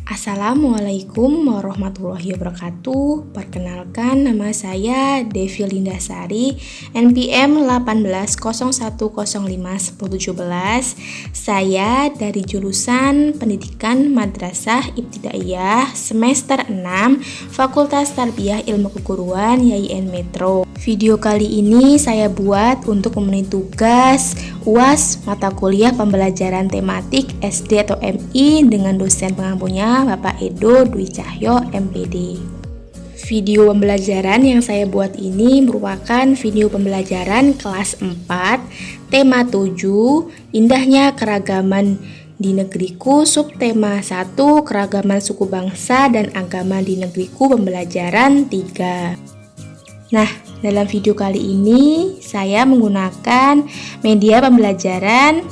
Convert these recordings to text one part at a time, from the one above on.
Assalamualaikum warahmatullahi wabarakatuh. Perkenalkan, nama saya Devi Lindasari, NPM 1801051017. Saya dari jurusan Pendidikan Madrasah Ibtidaiyah semester 6, Fakultas Tarbiyah Ilmu Keguruan YIN Metro. Video kali ini saya buat untuk memenuhi tugas UAS mata kuliah pembelajaran tematik SD atau MI dengan dosen pengampunya Bapak Edo Dwi Cahyo MPD. Video pembelajaran yang saya buat ini merupakan video pembelajaran kelas 4, tema 7, indahnya keragaman di negeriku, subtema 1, keragaman suku bangsa dan agama di negeriku, pembelajaran 3. Nah, dalam video kali ini saya menggunakan media pembelajaran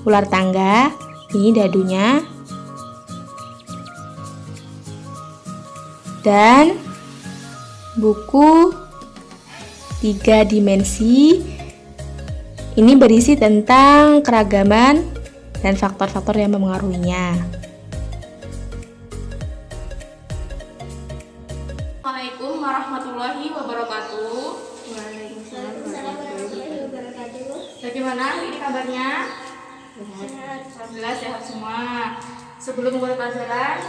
ular tangga, ini dadunya, dan buku 3 dimensi. Ini berisi tentang keragaman dan faktor-faktor yang mempengaruhinya. Assalamualaikum warahmatullahi wabarakatuh. Waalaikumsalam warahmatullahi wabarakatuh. Bagaimana ini kabarnya? Sehat. Alhamdulillah sehat semua. Sebelum mulai pelajaran,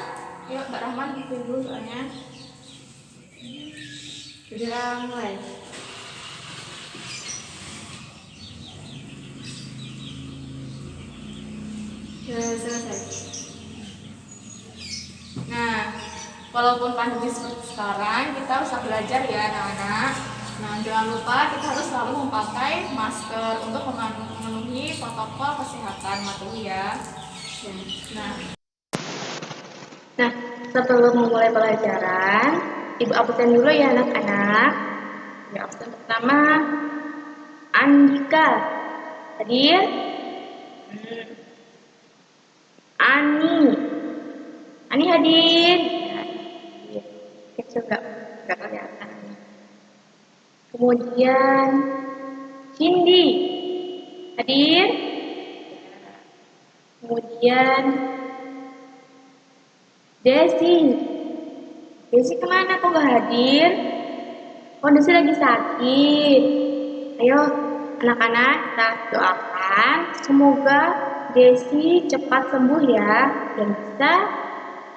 yuk Mbak Rahman ikutin dulu doanya. Sudah mulai. Sudah selesai. Nah, walaupun pandemi seperti sekarang, kita harus belajar ya anak-anak. Nah, jangan lupa kita harus selalu memakai masker untuk memenuhi protokol kesehatan matuhi ya. Nah, sebelum memulai pelajaran, Ibu absen dulu ya anak-anak. Ya, absen pertama Andika. Hadir? Ani hadir? Kecil gak kelihatan. Kemudian Cindy hadir. Kemudian Desi kemana kok gak hadir? Oh, Desi lagi sakit. Ayo anak-anak kita doakan semoga Desi cepat sembuh ya dan bisa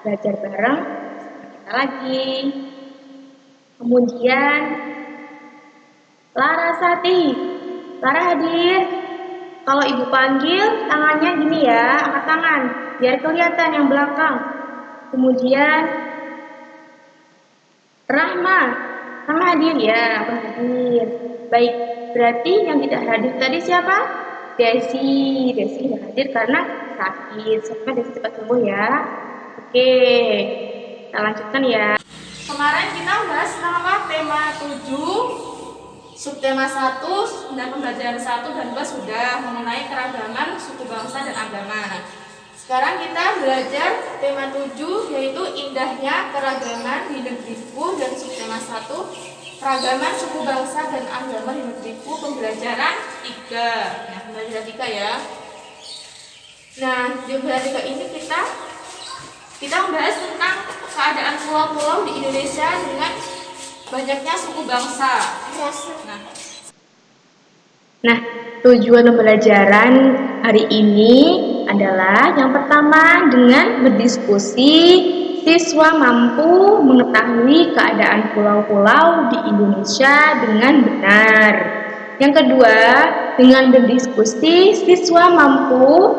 belajar bareng kita lagi. Kemudian Larasati, Lara hadir. Kalau ibu panggil tangannya gini ya, angkat tangan biar kelihatan yang belakang. Kemudian Rahma hadir ya, hadir. Baik, berarti yang tidak hadir tadi siapa? Desi tidak hadir karena sakit. Semoga Desi cepat sembuh ya. Oke, kita lanjutkan ya. Kemarin kita bahas tentang apa? Tema 7, subtema 1 dan pembelajaran 1 dan 2 sudah mengenai keragaman suku bangsa dan agama. Nah, sekarang kita belajar tema 7 yaitu indahnya keragaman di negeriku dan subtema 1, keragaman suku bangsa dan agama di negeriku, pembelajaran 3. Nah, pembelajaran 3 ya. Nah, di pembelajaran 3 ini kita membahas tentang keadaan pulau-pulau di Indonesia dengan banyaknya suku bangsa. Nah, tujuan pembelajaran hari ini adalah yang pertama dengan berdiskusi, siswa mampu mengetahui keadaan pulau-pulau di Indonesia dengan benar. Yang kedua, dengan berdiskusi, siswa mampu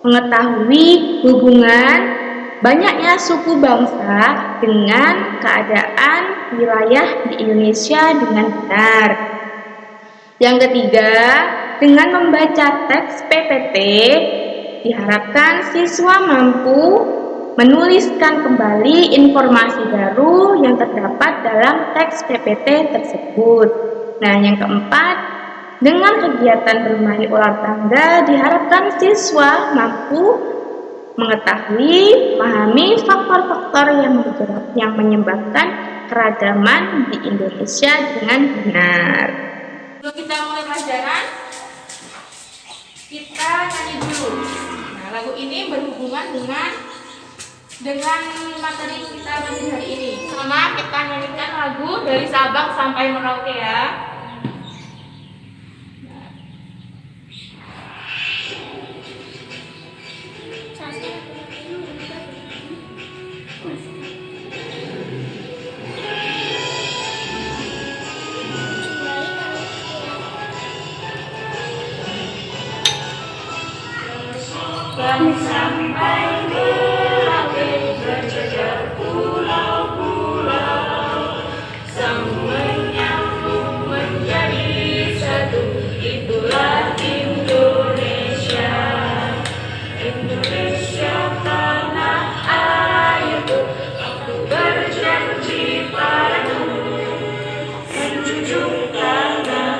mengetahui hubungan banyaknya suku bangsa dengan keadaan wilayah di Indonesia dengan benar. Yang ketiga, dengan membaca teks PPT, diharapkan siswa mampu menuliskan kembali informasi baru yang terdapat dalam teks PPT tersebut. Nah, yang keempat, dengan kegiatan bermain ular tangga, diharapkan siswa mampu mengetahui, memahami faktor-faktor yang menyebabkan keragaman di Indonesia dengan benar. Sebelum kita mulai pelajaran, kita nyanyi dulu. Nah, lagu ini berhubungan dengan dengan materi kita pada hari ini. Sama kita nyanyikan lagu dari Sabang sampai Merauke ya. Sampai Merauke berjejer pulau-pulau, sang menyambung menjadi satu. Itulah Indonesia, Indonesia tanah airku. Aku berjanji padamu menjunjung tanah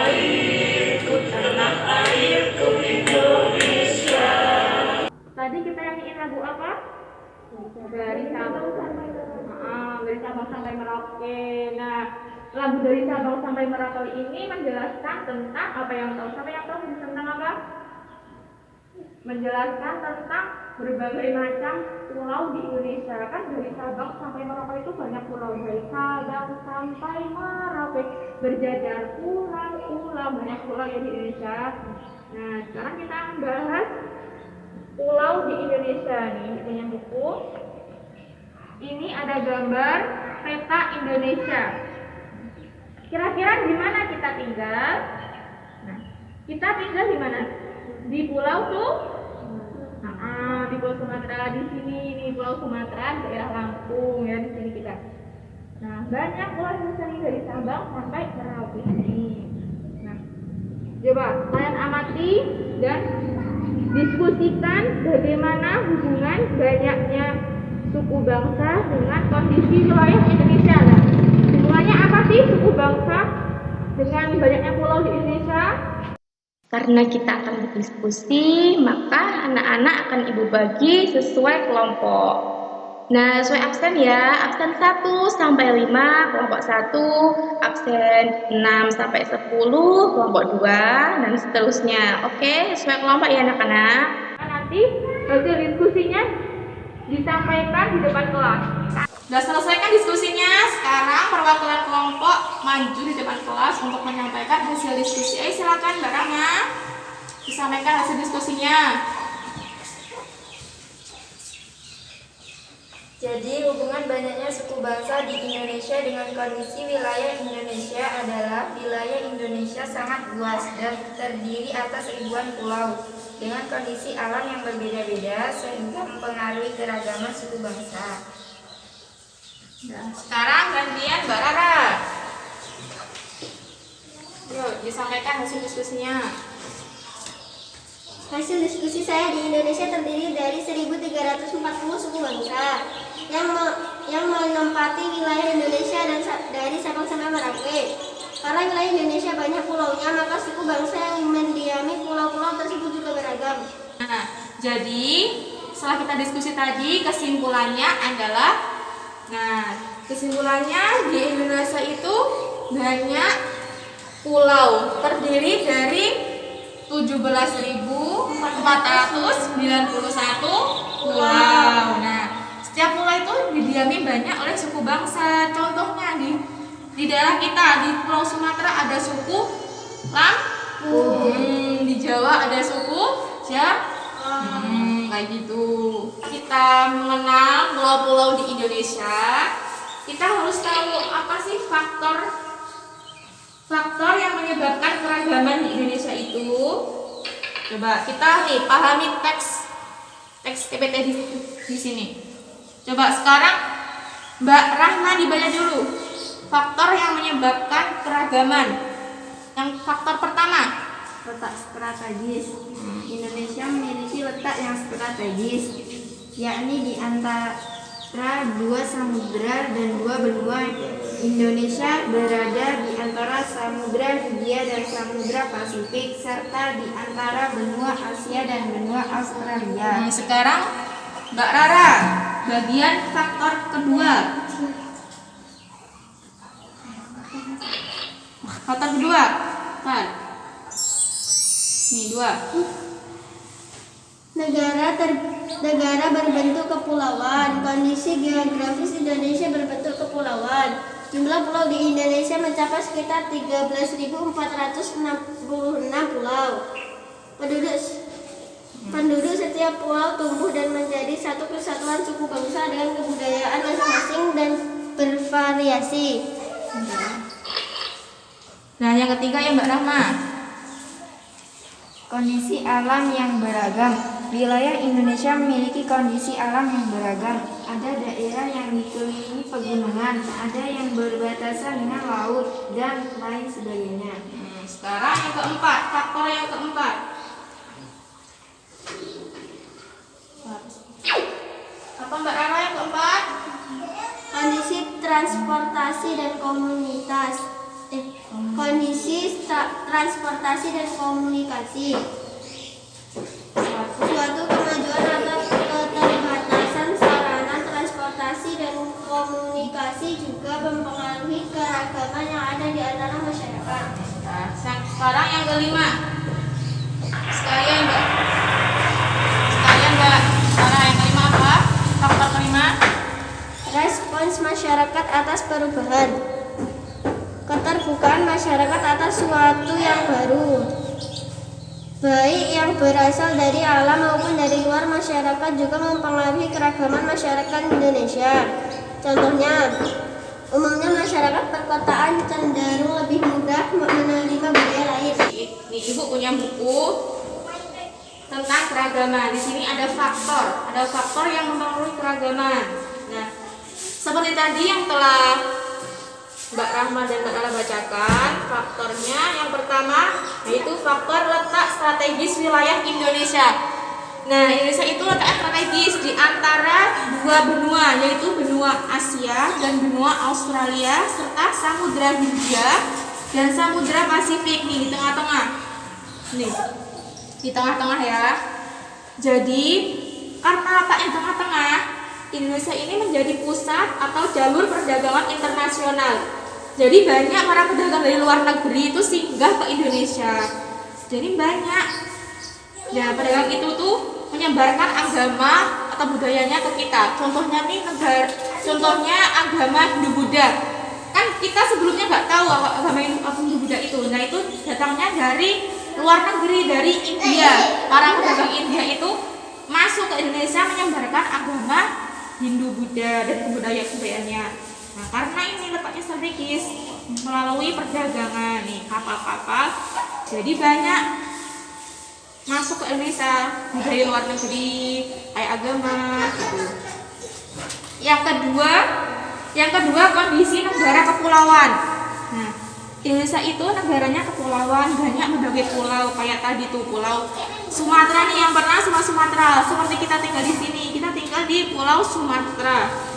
airku, tanah airku Indonesia. Tadi kita nyanyiin lagu apa? Dari Sabang sampai Merauke. Nah, lagu dari Sabang sampai Merauke ini menjelaskan tentang apa yang tahu. Siapa yang tahu tentang apa? Menjelaskan tentang berbagai macam pulau di Indonesia. Kan dari Sabang sampai Merauke itu banyak pulau. Dari Sabang sampai Merauke berjajar pulau-pulau, banyak pulau ya di Indonesia. Nah, sekarang kita membahas pulau di Indonesia nih, punya buku. Ini ada gambar peta Indonesia. Kira-kira di mana kita tinggal? Nah, kita tinggal di mana? Di pulau tuh? Di Pulau Sumatera, di sini nih Pulau Sumatera, daerah Lampung ya, di sini kita. Nah, banyak pulau Indonesia dari Sabang sampai Merauke ini. Nah, coba kalian amati dan diskusikan bagaimana hubungan banyaknya suku bangsa dengan kondisi wilayah Indonesia. Nah, hubungannya apa sih suku bangsa dengan banyaknya pulau di Indonesia? Karena kita akan berdiskusi, maka anak-anak akan ibu bagi sesuai kelompok. Nah, sesuai absen ya, absen 1 sampai 5 kelompok 1, absen 6 sampai 10 kelompok 2, dan seterusnya. Oke, sesuai kelompok ya anak-anak. Nanti hasil diskusinya disampaikan di depan kelas. Sudah selesaikan diskusinya, sekarang perwakilan kelompok maju di depan kelas untuk menyampaikan hasil diskusi. Silakan Mbak Rama, disampaikan hasil diskusinya. Jadi hubungan banyaknya suku bangsa di Indonesia dengan kondisi wilayah Indonesia adalah wilayah Indonesia sangat luas dan terdiri atas ribuan pulau dengan kondisi alam yang berbeda-beda sehingga mempengaruhi keragaman suku bangsa. Nah, sekarang gantian Mbak Rara. Yuk, disampaikan hasil diskusinya. Hasil diskusi saya di Indonesia terdiri dari 1.340 suku bangsa yang menempati wilayah Indonesia dan dari Sabang sampai Merauke. Karena wilayah Indonesia banyak pulaunya, maka suku bangsa yang mendiami pulau-pulau tersebut juga beragam. Nah, jadi setelah kita diskusi tadi, kesimpulannya adalah, kesimpulannya di Indonesia itu banyak pulau, terdiri dari 17.491 pulau. Nah, setiap pulau itu didiami banyak oleh suku bangsa. Contohnya di daerah kita, di Pulau Sumatera ada suku Lampung, di Jawa ada suku kayak gitu. Kita mengenal pulau-pulau di Indonesia, kita harus tahu apa sih faktor yang menyebabkan keragaman di Indonesia itu. Coba kita pahami teks TPT di sini. Coba sekarang Mbak Rahma dibaca dulu faktor yang menyebabkan keragaman. Yang faktor pertama, Letak strategis. Indonesia memiliki letak yang strategis, yakni di antara dua samudra dan dua benua. Indonesia berada di antara Samudra Hindia dan Samudra Pasifik, serta di antara benua Asia dan benua Australia. Sekarang Mbak Rara, bagian faktor kedua. Faktor kedua, kan? Nih 2. Negara negara berbentuk kepulauan. Kondisi geografis Indonesia berbentuk kepulauan. Jumlah pulau di Indonesia mencapai sekitar 13.466 pulau. Penduduk setiap pulau tumbuh dan menjadi satu kesatuan suku bangsa dengan kebudayaan masing-masing dan bervariasi. Nah, yang ketiga ya Mbak Rahma. Kondisi alam yang beragam. Wilayah Indonesia memiliki kondisi alam yang beragam. Ada daerah yang dikelilingi pegunungan, ada yang berbatasan dengan laut, dan lain sebagainya. Sekarang yang keempat, faktor yang keempat. Apa Mbak Rahma yang keempat? Kondisi transportasi dan komunitas. Transportasi dan komunikasi. Suatu kemajuan atau keterbatasan sarana transportasi dan komunikasi juga mempengaruhi keragaman yang ada di antara masyarakat. Nah, sekarang yang kelima. Sekalian Mbak. Sekarang yang kelima apa? Faktor kelima. Respons masyarakat atas perubahan. Keterbukaan masyarakat atas suatu yang baru, baik yang berasal dari alam maupun dari luar masyarakat, juga mempengaruhi keragaman masyarakat Indonesia. Contohnya, umumnya masyarakat perkotaan cenderung lebih mudah menerima budaya lain. Nih Ibu punya buku tentang keragaman. Di sini ada faktor yang mempengaruhi keragaman. Nah, seperti tadi yang telah Mbak Rahma dan Mbak Nala bacakan, faktornya yang pertama yaitu faktor letak strategis wilayah Indonesia. Nah, Indonesia itu letak strategis di antara dua benua, yaitu benua Asia dan benua Australia, serta Samudra Hindia dan Samudra Pasifik nih di tengah-tengah. Nih, di tengah-tengah ya. Jadi, karena letaknya tengah-tengah, Indonesia ini menjadi pusat atau jalur perdagangan internasional. Jadi banyak para pedagang dari luar negeri itu singgah ke Indonesia. Jadi banyak. Nah, pedagang itu tuh menyebarkan agama atau budayanya ke kita. Contohnya nih contohnya agama Hindu-Buddha. Kan kita sebelumnya nggak tahu agama Hindu-Buddha itu. Nah, itu datangnya dari luar negeri, dari India. Para pedagang India itu masuk ke Indonesia menyebarkan agama Hindu-Buddha dan kebudayaan-kebudayaannya. Nah, karena ini letaknya strategis melalui perdagangan nih kapal-kapal, jadi banyak masuk ke Indonesia dari luar negeri kayak agama gitu. Yang kedua kondisi negara kepulauan. Nah, Indonesia itu negaranya kepulauan, banyak berbagai pulau kayak tadi tuh Pulau Sumatera nih yang pernah sama Sumatera. Seperti kita tinggal di sini, kita tinggal di Pulau Sumatera.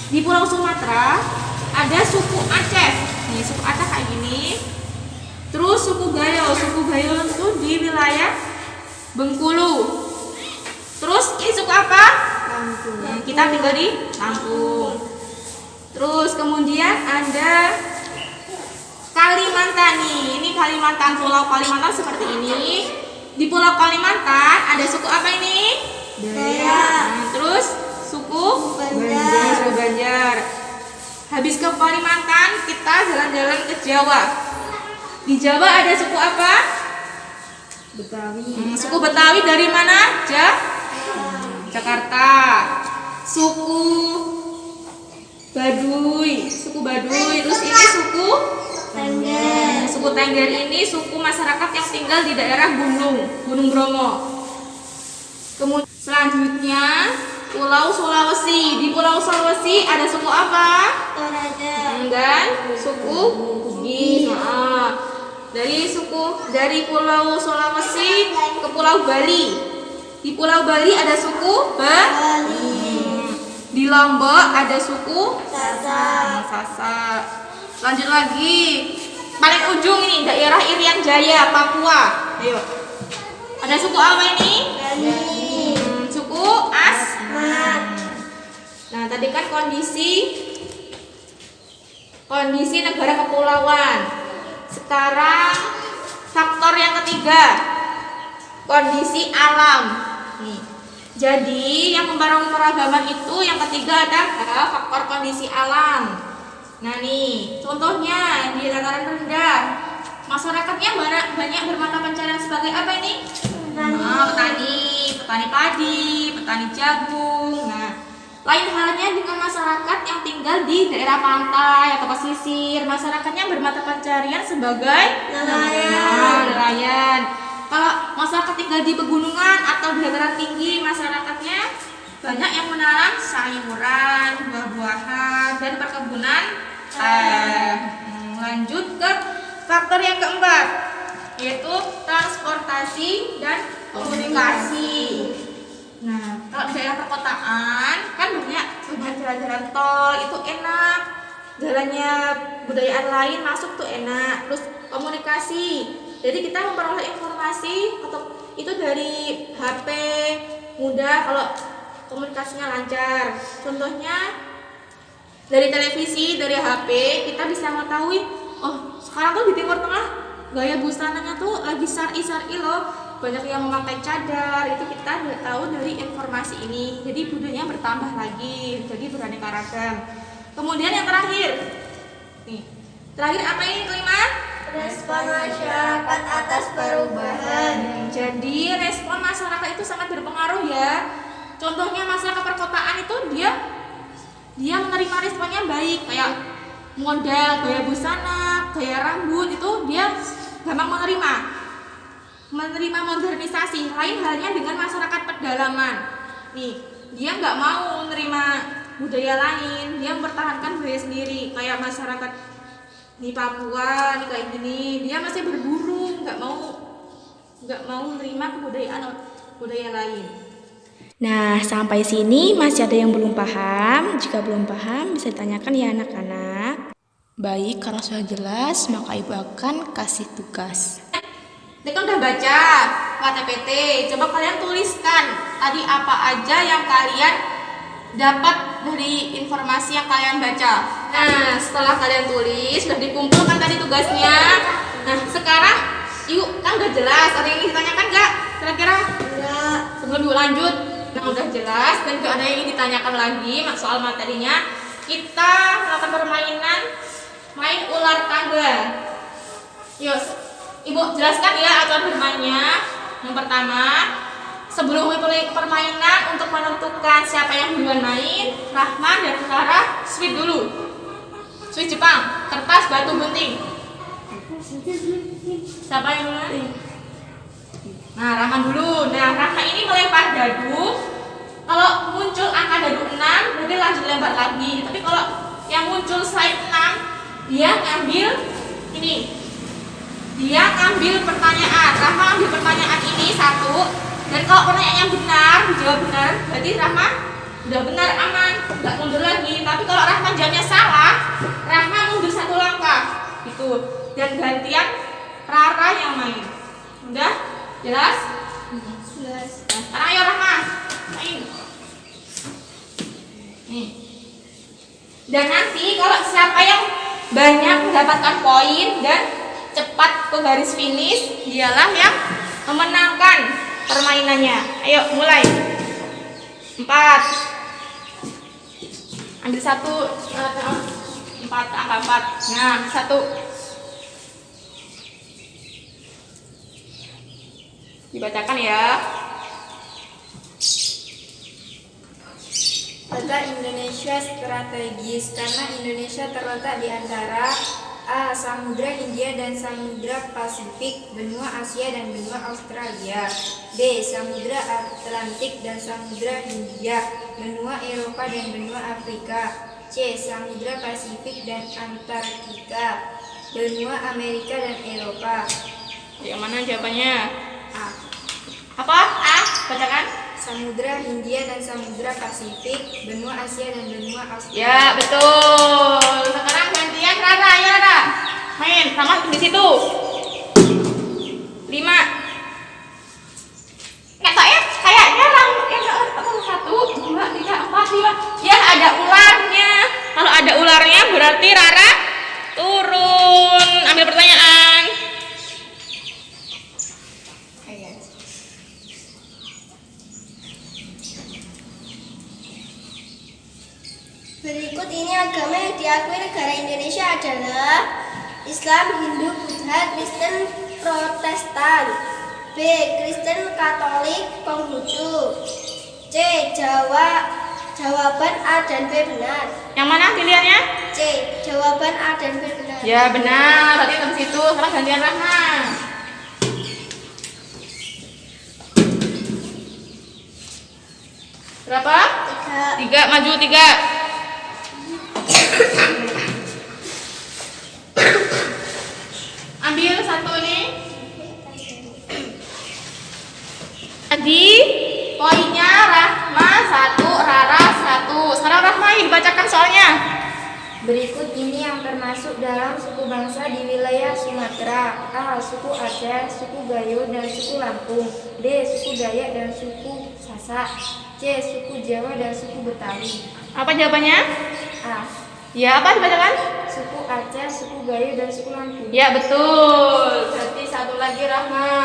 Di Pulau Sumatera ada suku Aceh. Nih, suku Aceh kayak gini. Terus suku Gayo itu di wilayah Bengkulu. Terus ini suku apa? Lampung. Kita tinggal di Lampung. Terus kemudian ada Kalimantan nih. Ini Kalimantan, Pulau Kalimantan seperti ini. Di Pulau Kalimantan ada suku apa ini? Dayak. Nah, terus suku Banjar. Habis ke Kalimantan, kita jalan-jalan ke Jawa. Di Jawa ada suku apa? Betawi. Suku Betawi dari mana? Jakarta. Suku Baduy. Terus ini suku Tengger. Suku Tengger ini suku masyarakat yang tinggal di daerah Gunung Bromo. Kemudian selanjutnya Pulau Sulawesi. Di Pulau Sulawesi ada suku apa? Toraja. Dan suku Bugis. Dari Pulau Sulawesi ke Pulau Bali. Di Pulau Bali ada suku Bali. Di Lombok ada suku Sasak. Lanjut lagi. Paling ujung ini daerah Irian Jaya, Papua. Ayo. Ada suku apa ini? Bali. Suku Asmat. Nah, tadi kan kondisi negara kepulauan. Sekarang faktor yang ketiga, kondisi alam. Nih, Jadi yang mempengaruhi keragaman itu yang ketiga adalah faktor kondisi alam. Nah nih, contohnya di dataran rendah, masyarakatnya banyak bermata pencarian sebagai apa ini? Petani padi, petani jagung. Nah, lain halnya dengan masyarakat yang tinggal di daerah pantai atau pesisir. Masyarakatnya bermata pencarian sebagai nelayan. Kalau masyarakat tinggal di pegunungan atau di dataran tinggi, masyarakatnya banyak yang menanam sayuran, buah-buahan, dan perkebunan. Lanjut ke faktor yang keempat, yaitu transportasi dan komunikasi. Nah, kalau di daerah perkotaan kan banyak jalan-jalan tol, itu enak. Jalannya budayaan lain masuk tuh enak. Terus komunikasi. Jadi kita memperoleh informasi atau itu dari HP mudah kalau komunikasinya lancar. Contohnya dari televisi, dari HP kita bisa mengetahui, oh sekarang tuh di Timur Tengah gaya busananya tuh lagi syar'i loh, banyak yang memakai cadar. Itu kita tahu dari informasi ini. Jadi budayanya bertambah lagi, jadi beraneka ragam. Kemudian yang terakhir nih, terakhir apa ini kelima? Respon masyarakat atas perubahan. Jadi respon masyarakat itu sangat berpengaruh ya. Contohnya masyarakat perkotaan itu dia menerima responnya baik, kayak model, gaya busana, gaya rambut itu dia gampang menerima modernisasi. Lain halnya dengan masyarakat pedalaman. Nih, dia nggak mau menerima budaya lain, dia mempertahankan budaya sendiri. Kayak masyarakat di Papua, nih kayak gini, dia masih berburu, nggak mau menerima kebudayaan budaya lain. Nah, sampai sini masih ada yang belum paham. Jika belum paham, bisa ditanyakan ya anak-anak. Baik, karena sudah jelas, maka Ibu akan kasih tugas. Kita kan udah baca KTPT, coba kalian tuliskan tadi apa aja yang kalian dapat dari informasi yang kalian baca. Nah, setelah kalian tulis, sudah dikumpulkan tadi tugasnya. Nah, sekarang yuk, kan udah jelas, ada yang ingin ditanyakan nggak? Kira-kira? Enggak. Sebelum yuk lanjut, nah udah jelas dan juga ada yang ingin ditanyakan lagi soal materinya. Kita melakukan permainan main ular tangga. Yuk, Ibu jelaskan ya aturan bermainnya. Yang pertama, sebelum memulai permainan untuk menentukan siapa yang duluan main, Rahman dan Clara sweet dulu. Sweet Jepang, kertas, batu, gunting. Siapa yang duluan? Nah, Rahman dulu. Nah, Rahman ini melempar dadu. Kalau muncul angka dadu 6, berarti lanjut lempar lagi. Tapi kalau yang muncul selain 6, dia ngambil ini. Dia ngambil pertanyaan. Rahman ambil pertanyaan ini satu. Dan kalau pertanyaannya benar, dijawab benar, berarti Rahman udah benar, aman, nggak mundur lagi. Tapi kalau Rahman jawabnya salah, Rahman mundur satu langkah, gitu. Dan gantian Rara yang main. Udah jelas? Jelas. Nah, sekarang ayo Rahman main. Nih. Dan nanti kalau siapa yang banyak mendapatkan poin dan cepat ke garis finish, dialah yang memenangkan permainannya. Ayo mulai. 4. Ambil 1. 4, angka 4. Nah, 1. Dibacakan ya. Peta Indonesia strategis karena Indonesia terletak di antara A. Samudra Hindia dan Samudra Pasifik, benua Asia dan benua Australia. B. Samudra Atlantik dan Samudra Hindia, benua Eropa dan benua Afrika. C. Samudra Pasifik dan Antartika, benua Amerika dan Eropa. Yang mana jawabannya? A. Apa? A. Bacakan. Samudra Hindia dan Samudra Pasifik, benua Asia dan benua Australia. Ya, betul. Sekarang gantian Rara, ya Rara. Main, sama di situ. 5. Nggak tahu ya, kayaknya rambutnya nggak 1, 2, 3, 4, 5. Ya, ada ularnya. Kalau ada ularnya berarti Rara turun. Ambil pertanyaan. Berikut ini agama yang diakui negara Indonesia adalah Islam, Hindu, Buddha, Kristen, Protestan. B. Kristen, Katolik, Konghucu. C. Jawaban A dan B benar. Yang mana pilihannya? C. Jawaban A dan B benar. Ya benar, berarti habis itu sekarang gantian Rahma. Berapa? 3, maju 3. Ambil satu nih. Tadi poinnya Rahma 1, Rara 1. Sekarang Rahma dibacakan soalnya. Berikut ini yang termasuk dalam suku bangsa di wilayah Sumatera. A. Suku Aceh, suku Gayo, dan suku Lampung. B. Suku Dayak dan suku Sasak. C. Suku Jawa dan suku Betawi. Apa jawabannya? A. Ya, apa dibacakan? Suku Aceh, suku Gayo, dan suku Lampung. Ya, betul. Berarti satu lagi Rahma.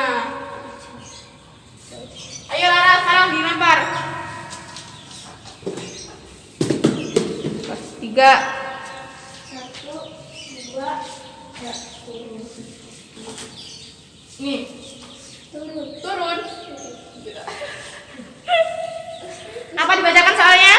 Ayo Rara, sekarang dilempar. 3. 1, 2, 3. Nih, turun. Apa dibacakan soalnya?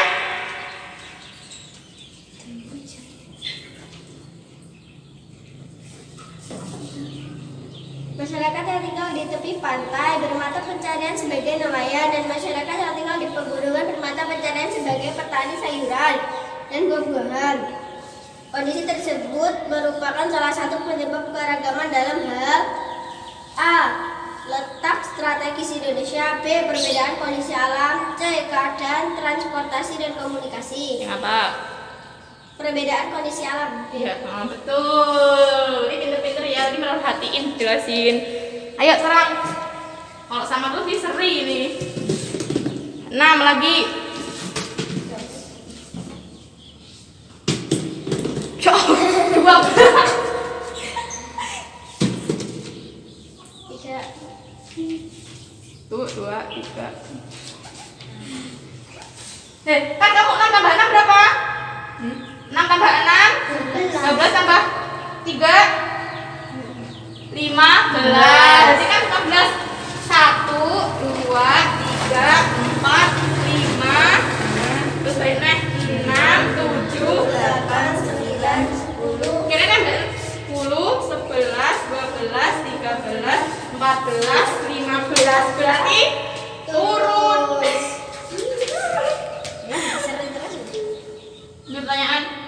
Masyarakat yang tinggal di tepi pantai bermata pencarian sebagai nelayan, dan masyarakat yang tinggal di pegunungan bermata pencarian sebagai petani sayuran dan buah-buahan. Kondisi tersebut merupakan salah satu penyebab keragaman dalam hal A. Letak strategis Indonesia. B. Perbedaan kondisi alam. C. Keadaan transportasi dan komunikasi. Yang apa? Perbedaan kondisi alam. Iya, betul. Ini pinter-pinter ya, ini merhatiin jelasin. Ayo serang. Kalau sama terus ini seri ini. 6 lagi. Cok, 12. 3. Tuh, 2, 3. Kan kamu 6 tambah 6 berapa? 6 tambah 6 12 tambah 3 15. Berarti kan 15. 1, 2, 3, 4, 5. Terus baik 6, 7, 8, 9, 10. kira kan 10, 11, 12, 13, 14, 15. Berarti turun. Pertanyaan.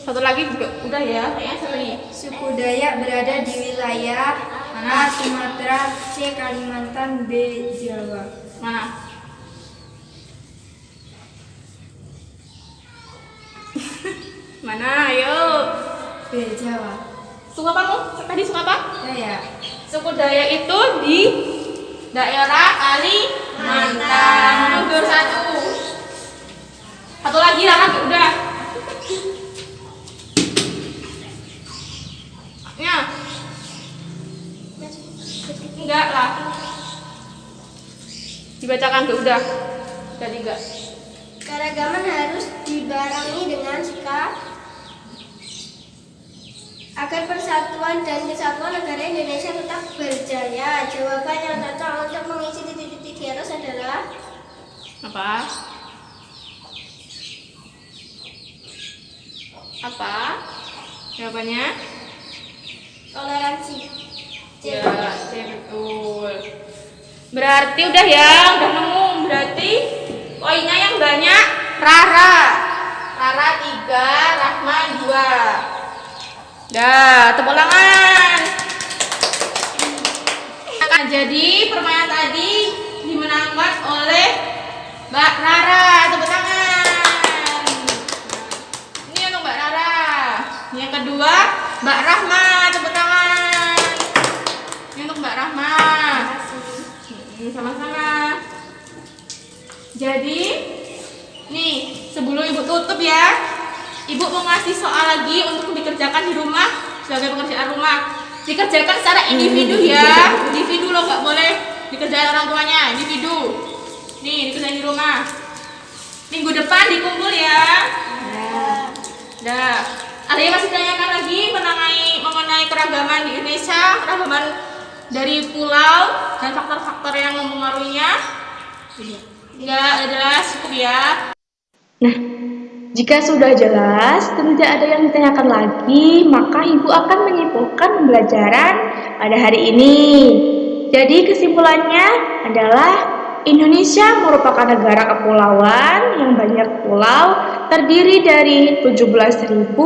Satu lagi juga udah ya, kayaknya seri. Suku Dayak berada di wilayah A. Sumatera, C. Kalimantan, B. Jawa. Mana? Mana? Ayo. B. Jawa. Suku apa kamu? Tadi suku apa? Dayak. Suku Dayak itu di daerah Kalimantan. Mundur 1. Satu lagi Rara, udah. Ya. Enggak lah. Dibacakan ke udah. Udah 3. Keragaman harus dibarengi dengan sikap agar persatuan dan kesatuan negara Indonesia tetap berjaya. Jawaban yang cocok untuk mengisi titik-titik di atas adalah Apa? Apa? Jawabannya? toleransi. Ya, C betul. Berarti udah ya, udah nemu. Berarti poinnya yang banyak Rara. Rara 3, Rahman 2. Dah, tepuk tangan. Nah, jadi permainan tadi dimenangkan oleh Mbak Rara. Tepuk tangan. Ini untuk Mbak Rara. Yang kedua, Mbak Rahma. Tepuk tangan. Ini untuk Mbak Rahma. Sama-sama. Jadi, nih sebelum Ibu tutup ya, Ibu mau ngasih soal lagi untuk dikerjakan di rumah sebagai pekerjaan rumah. Dikerjakan secara individu ya. Individu loh, nggak boleh dikerjain orang tuanya. Individu. Nih, dikerjain di rumah. Minggu depan dikumpul ya. Dah. Ada yang masih tanyakan lagi mengenai keragaman di Indonesia, keragaman dari pulau dan faktor-faktor yang mempengaruhinya? Enggak, udah jelas, cukup ya. Nah, jika sudah jelas dan tidak ada yang ditanyakan lagi, maka Ibu akan menyimpulkan pembelajaran pada hari ini. Jadi kesimpulannya adalah Indonesia merupakan negara kepulauan yang banyak pulau, terdiri dari 17.491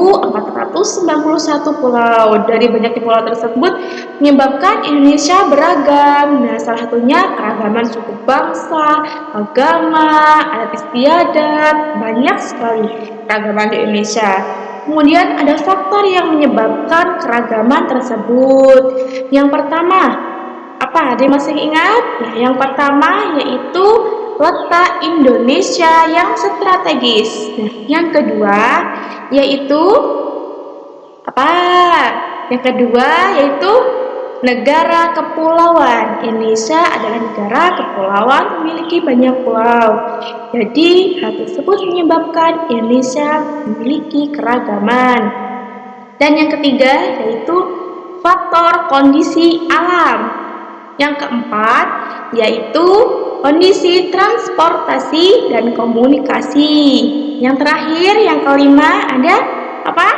pulau. Dari banyaknya pulau tersebut menyebabkan Indonesia beragam. Nah, salah satunya keragaman suku bangsa, agama, adat istiadat, banyak sekali keragaman di Indonesia. Kemudian ada faktor yang menyebabkan keragaman tersebut. Yang pertama, apa? Ada yang masih ingat? Ya, yang pertama yaitu letak Indonesia yang strategis. Nah, yang kedua yaitu apa? Yang kedua yaitu negara kepulauan. Indonesia adalah negara kepulauan memiliki banyak pulau. Jadi, hal tersebut menyebabkan Indonesia memiliki keragaman. Dan yang ketiga yaitu faktor kondisi alam. Yang keempat yaitu kondisi transportasi dan komunikasi. Yang terakhir, yang kelima ada apa?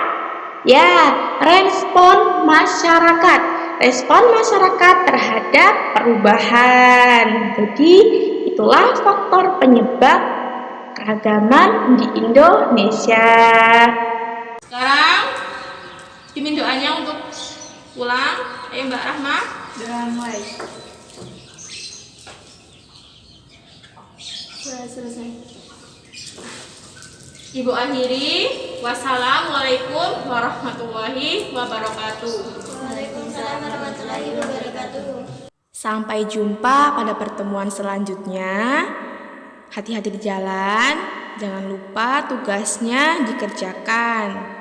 Ya, respon masyarakat. Respon masyarakat terhadap perubahan. Jadi, itulah faktor penyebab keragaman di Indonesia. Sekarang dimin doanya untuk pulang. Ayo Mbak Rahma. Sudah mulai. Sudah selesai. Ibu akhiri. Wassalamualaikum warahmatullahi wabarakatuh. Waalaikumsalam warahmatullahi wabarakatuh. Sampai jumpa pada pertemuan selanjutnya. Hati-hati di jalan, jangan lupa tugasnya dikerjakan.